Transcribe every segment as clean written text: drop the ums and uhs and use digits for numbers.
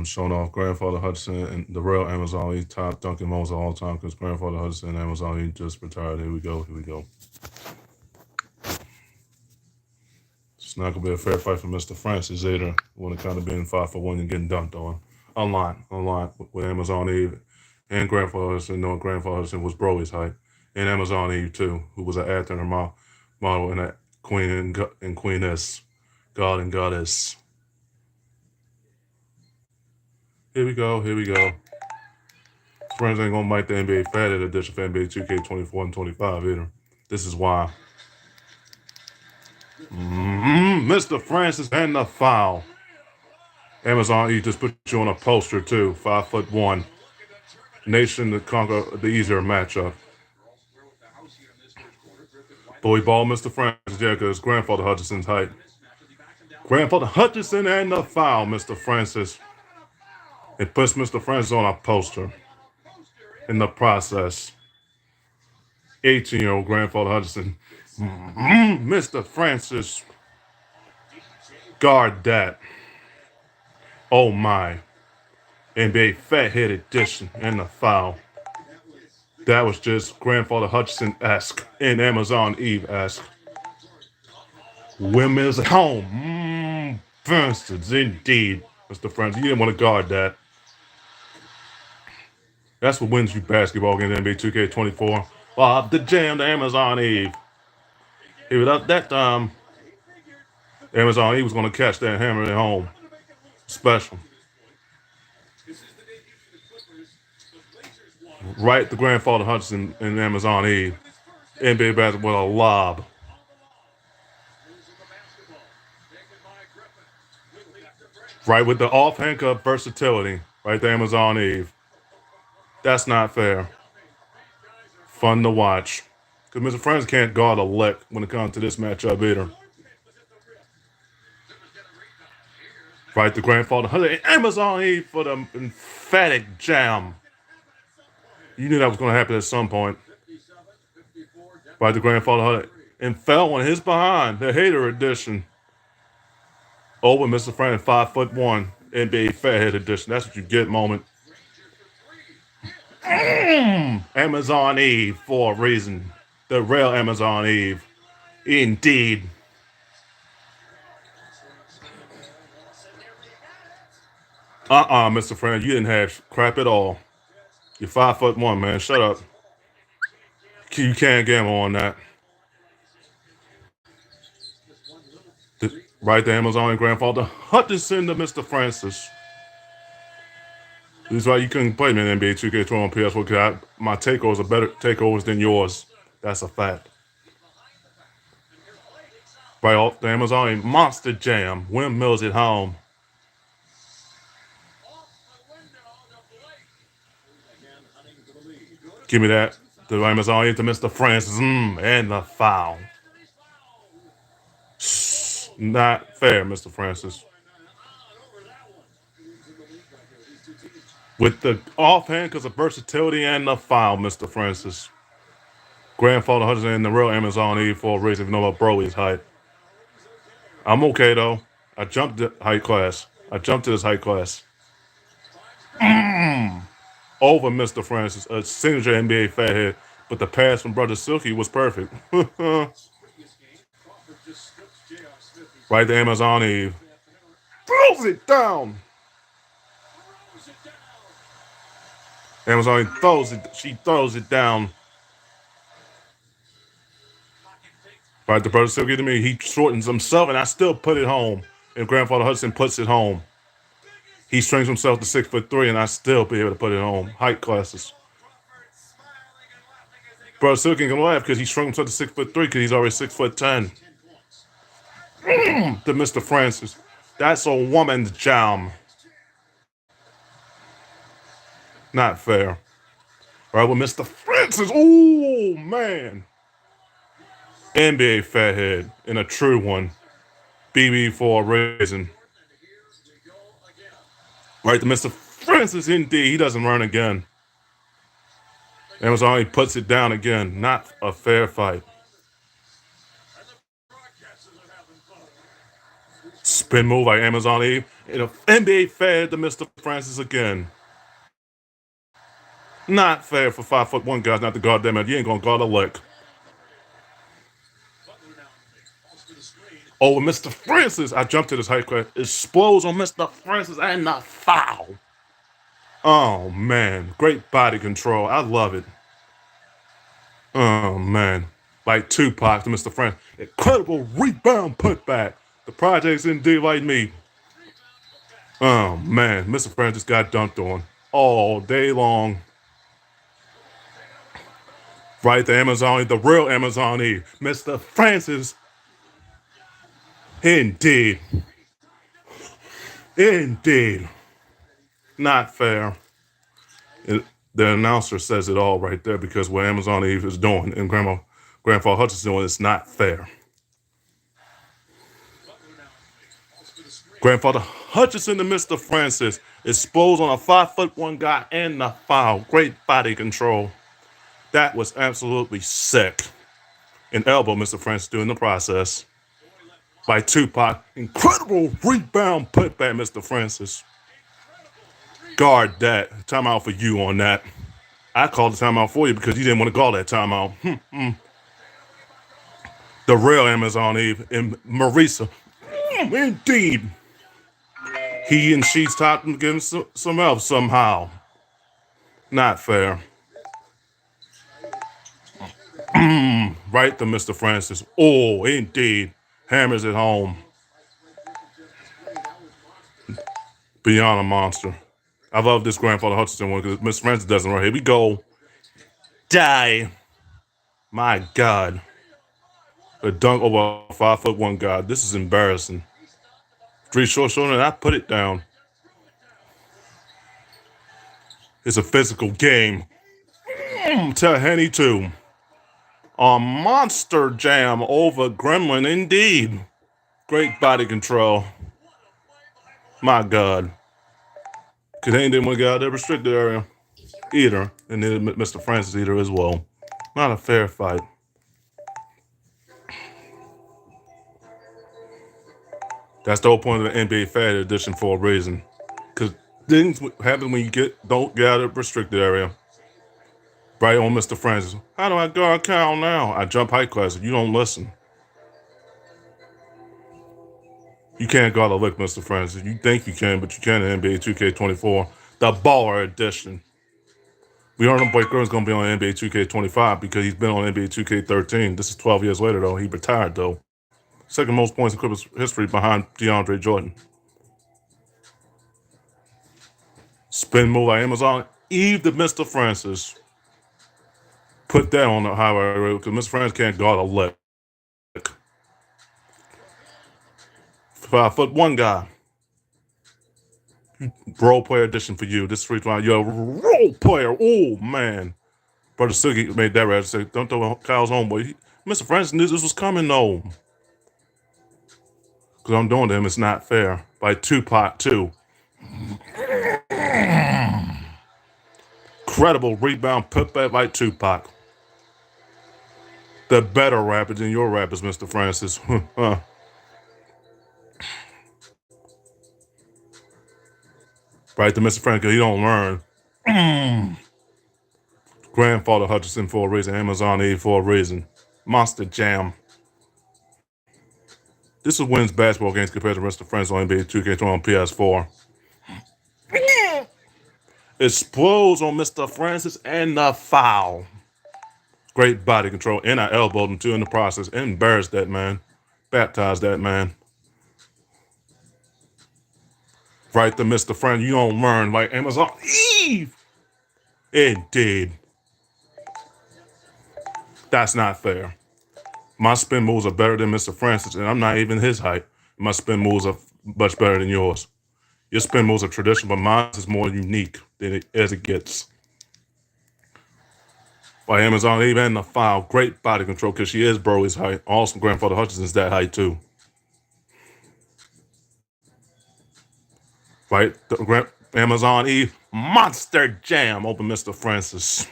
showing off Grandfather Hudson and the real Amazon Eve, top dunking moments of all time because Grandfather Hudson and Amazon Eve just retired. Here we go. Here we go. It's not going to be a fair fight for Mr. Francis either. When it kind of being 5-for-1 and getting dunked on. Online with Amazon Eve and Grandfather Hudson, knowing Grandfather Hudson was Broly's height. And Amazon Eve, too, who was an actor and model and that queen and queeness, god and goddess. Here we go. Here we go. Friends ain't gonna make the NBA Fatted edition for NBA 2K24 and 25 either. This is why. Mr. Francis and the foul. Amazon E just put you on a poster too. 5'1". Nation to conquer the easier matchup. Boy ball, Mr. Francis, yeah, because Grandfather Hutchinson's height. Grandfather Hutchinson and the foul, Mr. Francis. It puts Mr. Francis on a poster. In the process, 18-year-old Grandfather Hutchinson. Mr. Francis, guard that. Oh my. NBA Fathead edition and the foul. That was just Grandfather Hutchinson-esque and Amazon Eve-esque. Women's home. Francis, indeed. Mr. Francis, you didn't want to guard that. That's what wins you basketball games in NBA 2K24. Off the jam to Amazon Eve. Here without that time, Amazon Eve was going to catch that and hammer it home. Special. Right to Grandfather Hudson and Amazon Eve. NBA basketball with a lob. Right with the off handcuff versatility. Right to Amazon Eve. That's not fair. Fun to watch. Because Mr. Francis can't guard a lick when it comes to this matchup either. Right to Grandfather Hudson. Amazon Eve for the emphatic jam. You knew that was going to happen at some point. Right to Grandfather Hudson. And fell on his behind. The hater edition. Over Mr. Francis, 5'1". NBA Fathead edition. That's what you get, moment. Amazon Eve for a reason. The real Amazon Eve. Indeed. Mr. Francis, you didn't have crap at all. You're 5'1", man. Shut up. You can't gamble on that. Right to Amazon and Grandfather Hutchinson to Mr. Francis. This is why you couldn't play me in NBA 2K12 on PS4 because my takeovers are better takeovers than yours. That's a fact. Right off the Amazon and Monster Jam. Windmills at home. Give me that. The Amazon into Mr. Francis. And the foul. Not fair, Mr. Francis. With the offhand because of versatility and the foul, Mr. Francis. Grandfather Hudson and the real Amazon Eve for a reason, if you know about Broly's height. I'm okay, though. I jumped to height class. I jumped to this height class. Over Mr. Francis, a signature NBA fathead, but the pass from Brother Silky was perfect. Right to Amazon Eve. Throws it down. Amazon Eve throws it. She throws it down. Right to Brother Silky to me. He shortens himself, and I still put it home. And Grandfather Hudson puts it home. He strings himself to 6'3", and I still be able to put it home. Height classes. Brother Silky can laugh because he shrunk himself to 6'3" because he's already 6'10". To Mr. Francis. That's a woman's jam. Not fair. All right, well, Mr. Francis. Oh, man. NBA fathead and a true one. BB for a reason. Right to Mr. Francis, indeed. He doesn't run again. Amazon, he puts it down again. Not a fair fight. Spin move by Amazon Eve. An NBA fair to Mr. Francis again. Not fair for 5'1" guys not to guard that man. You ain't gonna guard a lick. Oh, Mr. Francis. I jumped to this high class. Explodes on Mr. Francis and the foul. Oh, man. Great body control. I love it. Oh, man. Like Tupac to Mr. Francis. Incredible rebound putback. The projects indeed like me. Oh, man. Mr. Francis got dunked on all day long. Right, the Amazon, the real Amazon Eve. Mr. Francis. Indeed. Indeed. Not fair. The announcer says it all right there because what Amazon Eve is doing and Grandfather Hutchinson doing is not fair. Grandfather Hutchinson to Mr. Francis exposed on a 5'1" guy and the foul. Great body control. That was absolutely sick. An elbow, Mr. Francis doing the process. By Tupac. Incredible rebound putback, Mr. Francis. Guard that. Timeout for you on that. I called the timeout for you because you didn't want to call that timeout. The real Amazon Eve and Marisa. Indeed. He and she's taught him against some else somehow. Not fair. Right to Mr. Francis. Oh, indeed. Hammers it home. Beyond a monster. I love this Grandfather Hutchinson one because Mr. Francis doesn't right. Here we go. Die. My God. A dunk over a 5'1" guy. This is embarrassing. 3 short shoulder and I put it down. It's a physical game. Tahani 2. A monster jam over Gremlin indeed. Great body control. My God. Because they didn't want to get out of the restricted area either. And then Mr. Francis either as well. Not a fair fight. That's the whole point of the NBA Fat Edition for a reason. Because things happen when you don't get out of the restricted area. Right on Mr. Francis. How do I guard Cal now? I jump high class if you don't listen. You can't guard a lick, Mr. Francis. You think you can, but you can't in NBA 2K24. The Baller Edition. We heard him Blake Griffin's going to be on NBA 2K25 because he's been on NBA 2K13. This is 12 years later, though. He retired, though. Second most points in Clippers history behind DeAndre Jordan. Spin move by Amazon. Eve to Mr. Francis. Put that on the highway road because Mr. Francis can't guard a lick. 5'1" guy. Role player edition for you. This free throw. You're a role player. Oh, man. Brother Siggy made that right. Say, don't throw Kyle's homeboy. Mr. Francis knew this was coming, though. Because I'm doing to him, it's not fair. By Tupac, too. Incredible rebound putback by Tupac. The better rapper than your rappers, Mr. Francis. Right to Mr. Francis, he don't learn. Grandfather Hutchinson for a reason. Amazon Eve for a reason. Monster Jam. This is wins basketball games compared to Mr. Francis on NBA 2K20 on PS4. Explodes on Mr. Francis and the foul. Great body control. And I elbowed him too in the process. Embarrassed that man. Baptized that man. Right to Mr. Francis. You don't learn like Amazon Eve. Indeed. That's not fair. My spin moves are better than Mr. Francis, and I'm not even his height. My spin moves are much better than yours. Your spin moves are traditional, but mine is more unique as it gets. By Amazon Eve and the foul, great body control because she is Broly's height. Also, Grandfather Hutchinson's that height too. Right, Amazon Eve, monster jam over Mr. Francis.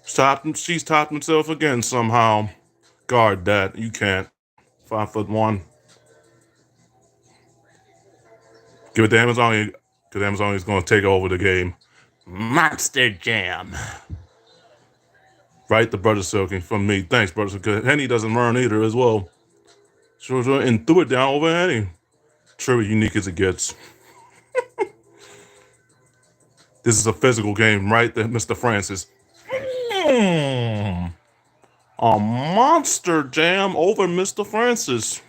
She's topped himself again somehow. Guard that. You can't. 5'1". Give it to Amazon, because Amazon is going to take over the game. Monster Jam. Right, the Brother Silky from me. Thanks, Brother Silky. Henny doesn't learn either as well. Sure, and threw it down over Henny. Truly unique as it gets. This is a physical game, right, Mr. Francis? A Monster Jam over Mr. Francis.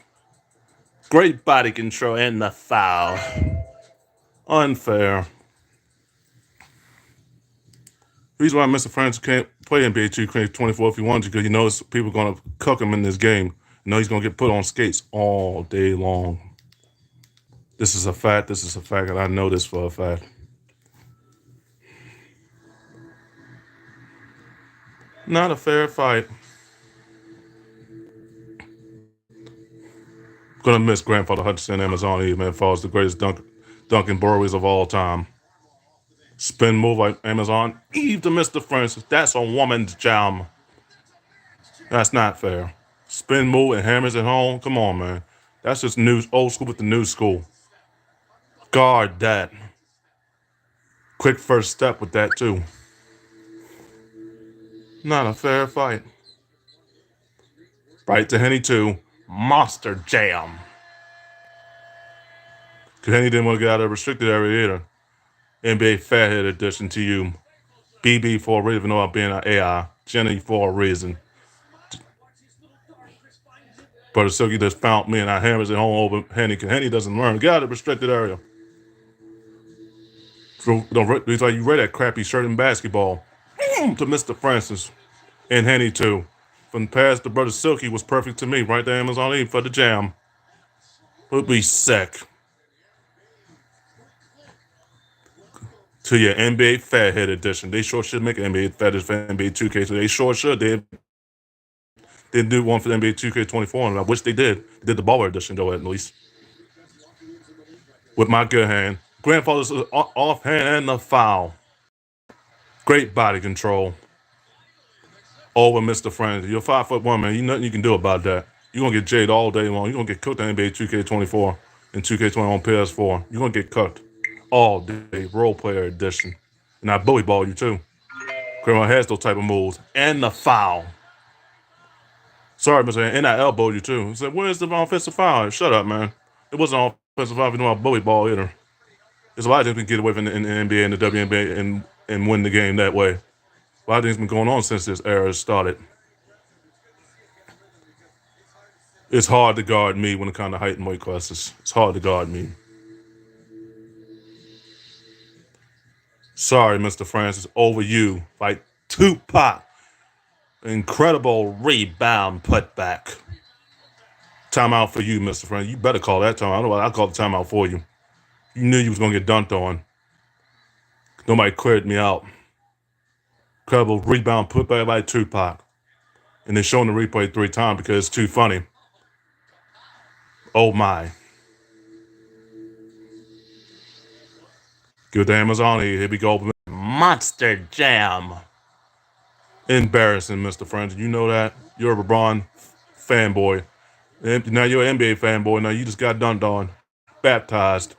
Great body control and the foul. Unfair. The reason why Mr. Francis can't play NBA 2K24 if he wants to, because he knows people are going to cook him in this game. You know he's going to get put on skates all day long. This is a fact. This is a fact, and I know this for a fact. Not a fair fight. Gonna miss Grandfather Hutchinson, Amazon Eve, man. Falls the greatest Duncan Burrows of all time. Spin move like Amazon Eve to Mr. Francis. That's a woman's jam. That's not fair. Spin move and hammers at home. Come on, man. That's just old school with the new school. Guard that. Quick first step with that too. Not a fair fight. Right to Henny too. Monster Jam. Because Henny didn't want to get out of the restricted area either. NBA Fathead edition to you. BB for a reason, even though I'm being an AI. Jenny for a reason. Brother Silky just found me and I hammers it home over Henny because Henny doesn't learn. Get out of the restricted area. It's like you read that crappy shirt in basketball. To Mr. Francis. And Henny too. From past the Brother Silky was perfect to me. Right there, Amazon Eve for the jam. Would be sick. To your NBA Fathead edition. They sure should make an NBA Fathead for NBA 2K. So they sure should. They didn't do one for the NBA 2K24, and I wish they did. They did the baller edition, though, at least. With my good hand. Grandfather's offhand and the foul. Great body control. Over Mr. Francis. You're 5'1", man. You nothing you can do about that. You're going to get jaded all day long. You're going to get cooked in NBA 2K24 and 2K20 on PS4. You're going to get cooked all day. Role player edition. And I bully ball you, too. Grandma has those type of moves. And the foul. Sorry, Mr. And I elbowed you, too. I said, where's the offensive foul? Shut up, man. It wasn't an offensive foul if you know I bully ball either. There's a lot of things we can get away from in the NBA and the WNBA and win the game that way. A lot of things been going on since this era started. It's hard to guard me when it comes to height and weight classes. It's hard to guard me. Sorry, Mr. Francis, over you. Like Tupac. Incredible rebound putback. Timeout for you, Mr. Francis. You better call that timeout. I'll call the timeout for you. You knew you was going to get dunked on. Nobody cleared me out. Incredible rebound putback by Tupac. And they're showing the replay 3 times because it's too funny. Oh my. Give it to Amazon. Here we go. Monster Jam. Embarrassing, Mr. Francis. You know that. You're a LeBron fanboy. Now you're an NBA fanboy. Now you just got dunked on. Baptized.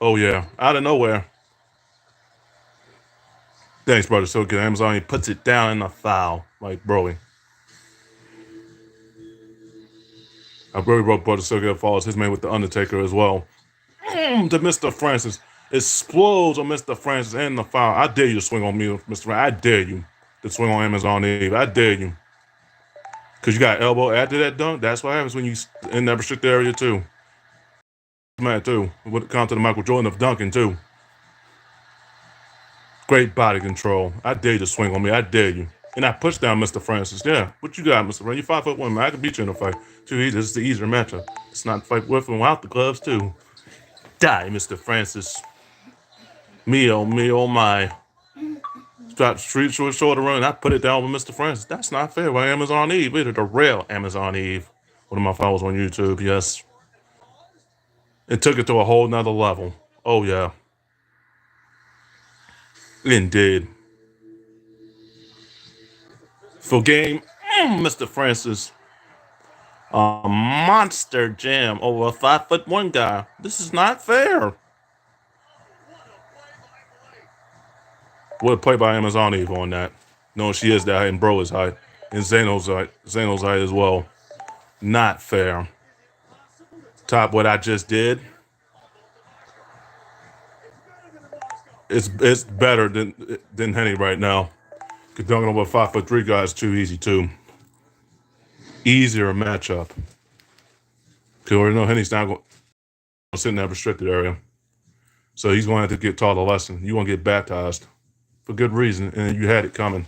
Oh yeah. Out of nowhere. Thanks, brother. So good. Amazon he puts it down in the foul. Like, broly. I really wrote Brother Silky Falls, his man with the Undertaker as well. To Mr. Francis. Explodes on Mr. Francis and the foul. I dare you to swing on me, Mr. Francis. I dare you to swing on Amazon Eve. I dare you. Because you got elbow after that dunk. That's what happens when you in that restricted area, too. Man, too. When it comes to the Michael Jordan of dunking, too. Great body control. I dare you to swing on me. I dare you. And I push down Mr. Francis. Yeah. What you got, Mr. Francis? You're 5'1", man. I can beat you in a fight. Too easy. This is the easier matchup. It's not a fight with and without the gloves, too. Die, Mr. Francis. Me, oh my. Stop street short run. I put it down with Mr. Francis. That's not fair by Amazon Eve. Either the real Amazon Eve. One of my followers on YouTube, yes. It took it to a whole nother level. Oh, yeah. Indeed. For game, Mr. Francis. A monster jam over a 5'1" guy. This is not fair. What a play by Amazon Eve on that. No, she is that height and Bro is height. And Zeno's height as well. Not fair. Top what I just did. It's better than Henny right now. Cause dunking over a 5'3" guy is too easy too. Easier matchup. Cause we know Henny's not going to sit in that restricted area. So he's going to have to get taught a lesson. You want to get baptized for good reason, and you had it coming.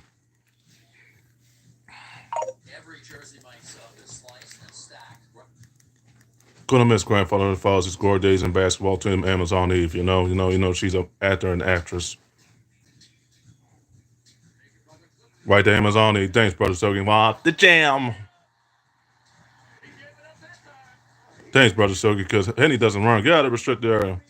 Gonna miss grandfather that follows his glory days in basketball team Amazon Eve. You know she's an actor and actress. Right to Amazon Eve. Thanks, brother Soaking. Wow, the jam. Thanks, brother Soaking, because Henny doesn't run. Get out of the restricted area.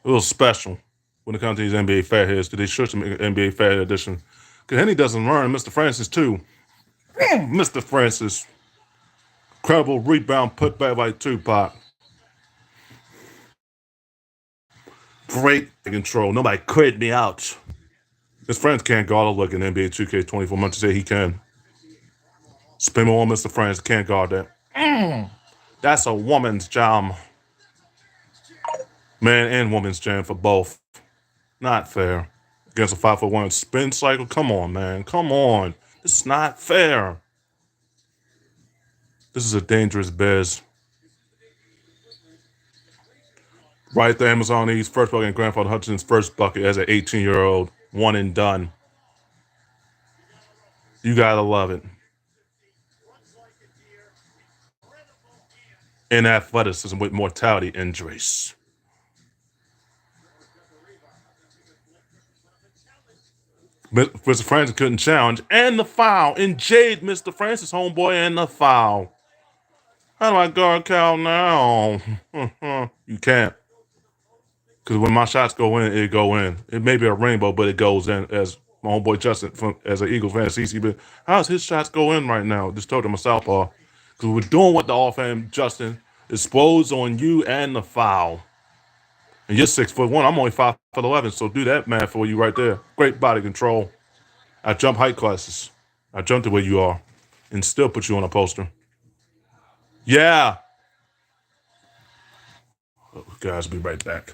A little special when it comes to these NBA fatheads. They should some NBA fathead edition. Because Henny doesn't run. Mr. Francis too. Mr. Francis. Incredible rebound put back by Tupac. Great control. Nobody cleared me out. His friends can't guard a look in NBA 2K24. Much to say he can. Spin on Mr. Francis can't guard that. That's a woman's jam. Man and woman's jam for both. Not fair. Against a 5'1" spin cycle. Come on, man. Come on. This is not fair. This is a dangerous biz. Right there, Amazon East first bucket and Grandfather Hudson's first bucket as an 18-year-old. One and done. You gotta love it. In athleticism with mortality injuries. Mr. Francis couldn't challenge. And the foul. And Jade, Mr. Francis, homeboy, and the foul. How do I guard Cal now? You can't. Because when my shots go in, it go in. It may be a rainbow, but it goes in. As my homeboy Justin, as an Eagles fan, CCB, how's his shots go in right now? Just told him a southpaw. Because we're doing what the all-fan Justin exposed on you and the foul. And you're 6'1". I'm only 5'11", so do that math for you right there. Great body control. I jump height classes. I jumped to where you are, and still put you on a poster. Yeah. Oh, guys, be right back.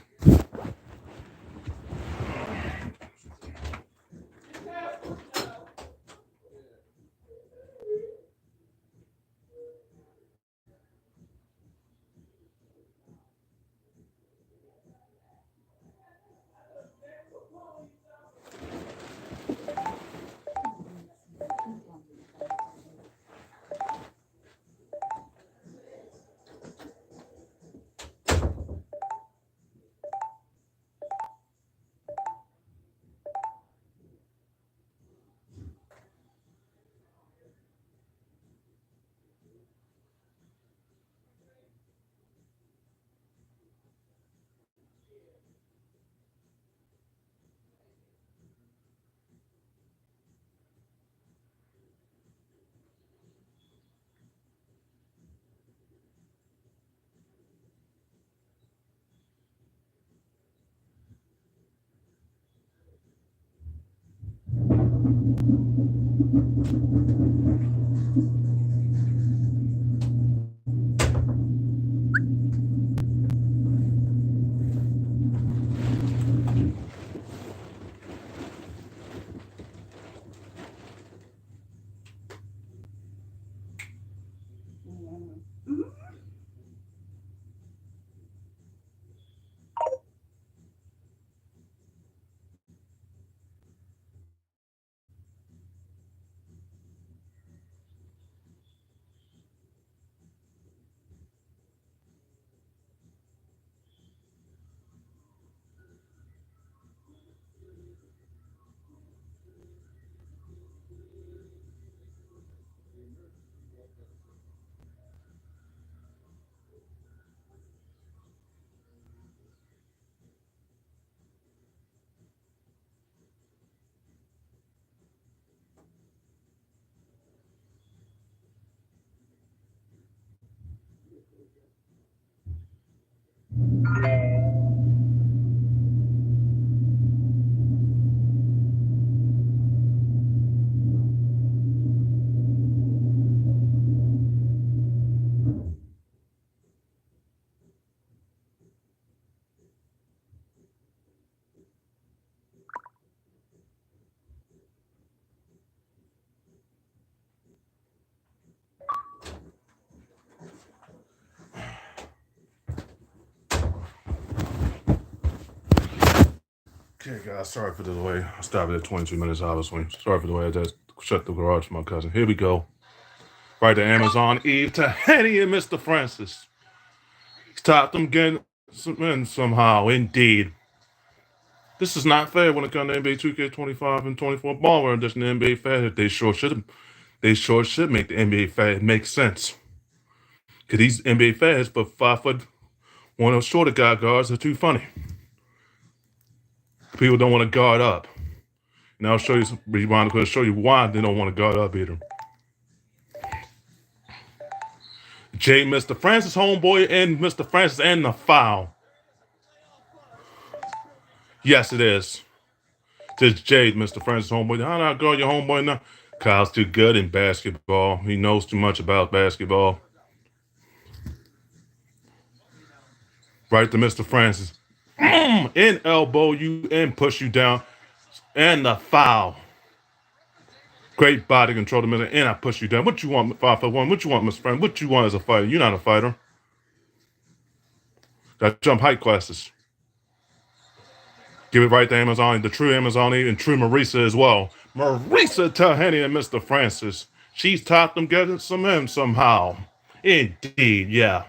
Okay, guys, sorry for the delay. I stopped at 22 minutes, obviously. Sorry for the way I just shut the garage for my cousin. Here we go. Right to Amazon Eve to Henny and Mr. Francis. Stop them getting some in somehow, indeed. This is not fair when it comes to NBA 2K25 and 24 ball edition of NBA Fad. They sure should make the NBA Fad make sense. Because these NBA Fads, but 5'1" or shorter guards are too funny. People don't want to guard up. And I'll show you why they don't want to guard up either. Jay, Mr. Francis, homeboy, and Mr. Francis, and the foul. Yes, it is. This Jade, Mr. Francis, homeboy. How not guard your homeboy now? Kyle's too good in basketball. He knows too much about basketball. Right to Mr. Francis. In elbow you and push you down. And the foul. Great body control to Mr. And I push you down. What you want, 5'1"? What you want, Mr. Francis? What you want as a fighter? You're not a fighter. Got jump height classes. Give it right to Amazon, the true Amazon, and true Marisa as well. Marisa Tahani and Mr. Francis. She's taught them getting some in somehow. Indeed, yeah.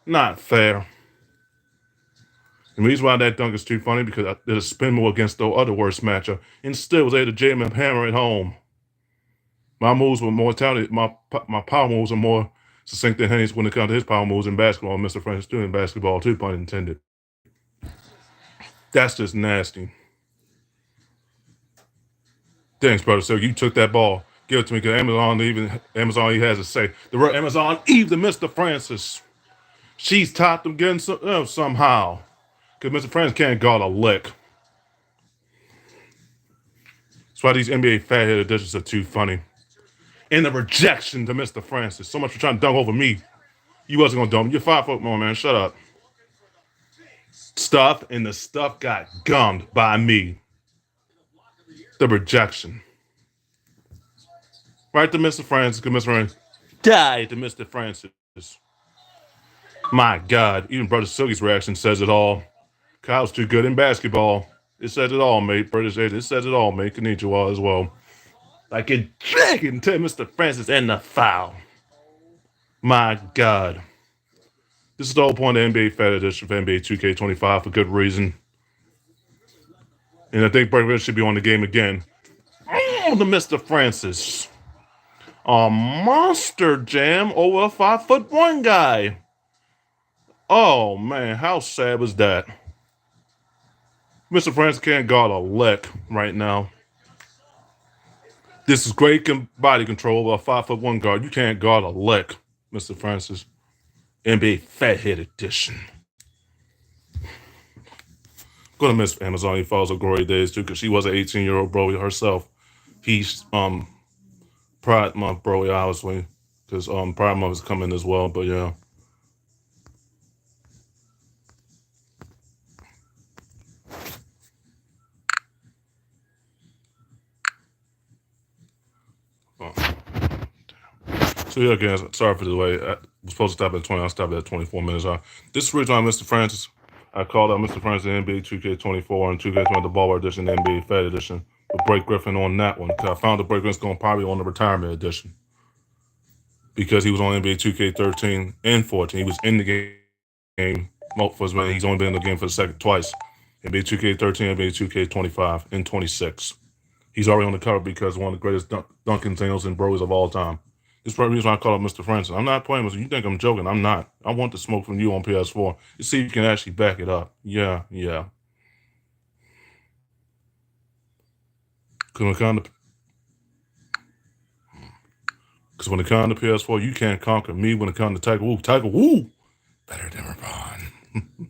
Not fair. The reason why that dunk is too funny because I did a spin move against the other worst matchup and still was able to jam and hammer it home. My moves were more talented. My power moves are more succinct than Henny's when it comes to his power moves in basketball. Mr. Francis doing basketball too, pun intended. That's just nasty. Thanks, brother. So you took that ball. Give it to me because Amazon he has to say. The real Amazon Eve to Mr. Francis. She's taught them getting somehow. Because Mr. Francis can't guard a lick. That's why these NBA fathead editions are too funny. And the rejection to Mr. Francis. So much for trying to dunk over me. You wasn't going to dunk. You're 5 foot more, man. Shut up. Stuff, and the stuff got gummed by me. The rejection. Right to Mr. Francis, because Mr. Francis died to Mr. Francis. My God, even Brother Silky's reaction says it all. Kyle's too good in basketball. It says it all, mate. British Aid, it says it all, mate. Konnichiwa as well. Like a dragon to Mr. Francis and the foul. My God. This is the whole point of NBA Fat Edition for NBA 2K25 for good reason. And I think Breakfast should be on the game again. Oh, the Mr. Francis. A monster jam over a 5'1" guy. Oh, man, how sad was that? Mr. Francis can't guard a lick right now. This is great body control of a 5'1" guard. You can't guard a lick, Mr. Francis. NBA Fathead Edition. Gonna miss Amazon. He follows her glory days too, because she was an 18-year-old broy herself. He's Pride Month broy, obviously, because Pride Month is coming as well. But yeah. So yeah, guys, sorry for the delay. I was supposed to stop at 20. I stopped at 24 minutes. This is Rich on Mr. Francis. I called out Mr. Francis in NBA 2K24 and 2K20 the Baller Edition, the NBA Fat Edition. With Blake Griffin on that one. Because I found that Blake Griffin's going probably on the Retirement Edition. Because he was on NBA 2K13 and 14. He was in the game. He's only been in the game for the second twice. NBA 2K13, NBA 2K25, and 26. He's already on the cover because one of the greatest Duncan Daniels and bros of all time. This is the reason why I call him Mr. Francis. I'm not playing with you. You think I'm joking. I'm not. I want the smoke from you on PS4. You see if you can actually back it up. Yeah. Because when it comes to PS4, you can't conquer me when it comes to Tiger Woo. Tiger Woo! Better than LeBron.